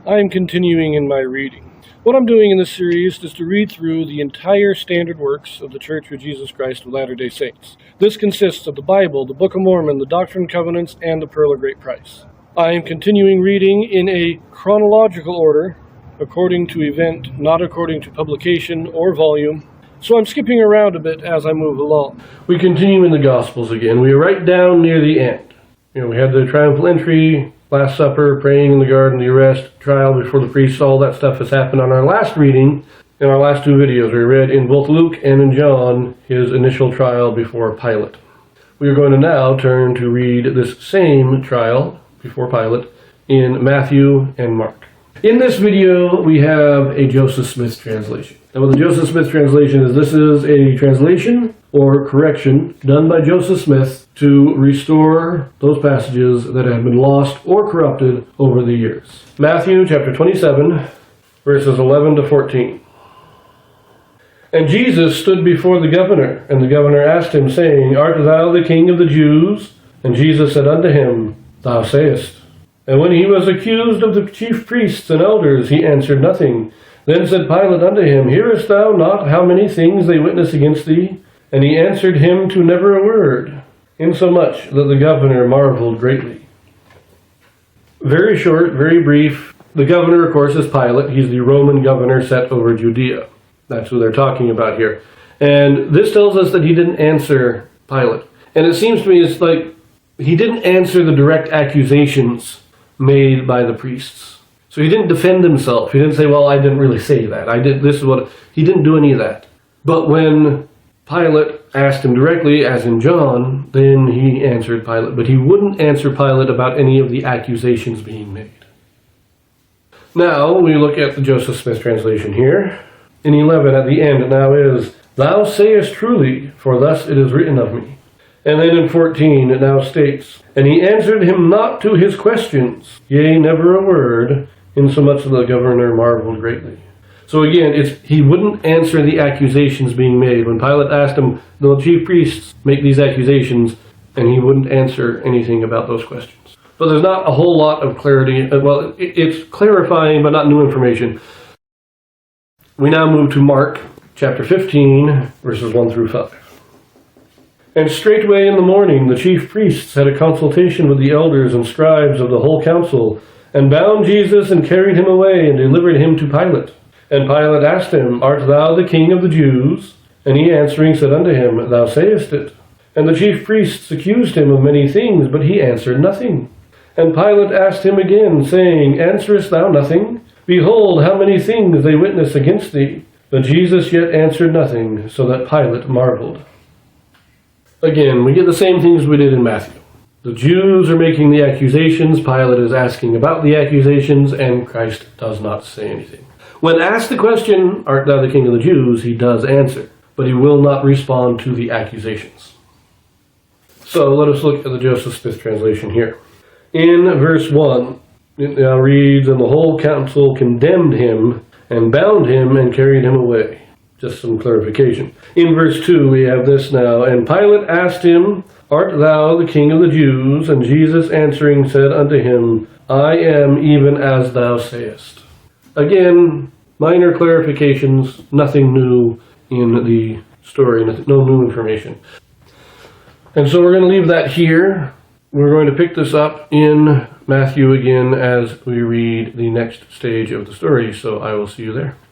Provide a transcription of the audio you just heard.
I am continuing in my reading. What I'm doing in this series is to read through the entire standard works of the Church of Jesus Christ of Latter-day Saints. This consists of the Bible, the Book of Mormon, the Doctrine and Covenants, and the Pearl of Great Price. I am continuing reading in a chronological order, according to event, not according to publication or volume. So I'm skipping around a bit as I move along. We continue in the Gospels again. We are right down near the end. We had the triumphal entry, Last Supper, praying in the garden, the arrest, trial before the priests. All that stuff has happened on our last reading. In our last two videos, we read in both Luke and in John his initial trial before Pilate. We are going to now turn to read this same trial before Pilate in Matthew and Mark. In this video, we have a Joseph Smith translation. And what the Joseph Smith translation is, this is a translation or correction done by Joseph Smith to restore those passages that have been lost or corrupted over the years. Matthew chapter 27, verses 11 to 14. And Jesus stood before the governor, and the governor asked him, saying, Art thou the King of the Jews? And Jesus said unto him, Thou sayest. And when he was accused of the chief priests and elders, he answered nothing. Then said Pilate unto him, Hearest thou not how many things they witness against thee? And he answered him to never a word, insomuch that the governor marveled greatly. Very short, very brief. The governor, of course, is Pilate. He's the Roman governor set over Judea. That's who they're talking about here. And this tells us that he didn't answer Pilate. And it seems to me it's like he didn't answer the direct accusations made by the priests. So he didn't defend himself. He didn't say, well, I didn't really say that. He didn't do any of that. But when Pilate asked him directly, as in John, then he answered Pilate. But he wouldn't answer Pilate about any of the accusations being made. Now, we look at the Joseph Smith translation here. In 11, at the end, now is, Thou sayest truly, for thus it is written of me. And then in 14, it now states, And he answered him not to his questions, yea, never a word, insomuch that the governor marveled greatly. So again, he wouldn't answer the accusations being made. When Pilate asked him, the chief priests make these accusations, and he wouldn't answer anything about those questions. But there's not a whole lot of clarity. Well, it's clarifying, but not new information. We now move to Mark chapter 15, verses 1 through 5. And straightway in the morning the chief priests had a consultation with the elders and scribes of the whole council, and bound Jesus and carried him away and delivered him to Pilate. And Pilate asked him, Art thou the King of the Jews? And he answering said unto him, Thou sayest it. And the chief priests accused him of many things, but he answered nothing. And Pilate asked him again, saying, Answerest thou nothing? Behold, how many things they witness against thee. But Jesus yet answered nothing, so that Pilate marveled. Again, we get the same things we did in Matthew. The Jews are making the accusations, Pilate is asking about the accusations, and Christ does not say anything. When asked the question, Art thou the King of the Jews? He does answer, but he will not respond to the accusations. So let us look at the Joseph Smith translation here. In verse 1, it now reads, And the whole council condemned him, and bound him, and carried him away. Just some clarification. In verse 2, we have this now. And Pilate asked him, Art thou the King of the Jews? And Jesus answering said unto him, I am even as thou sayest. Again, minor clarifications, nothing new in the story, no new information. And so we're going to leave that here. We're going to pick this up in Matthew again as we read the next stage of the story. So I will see you there.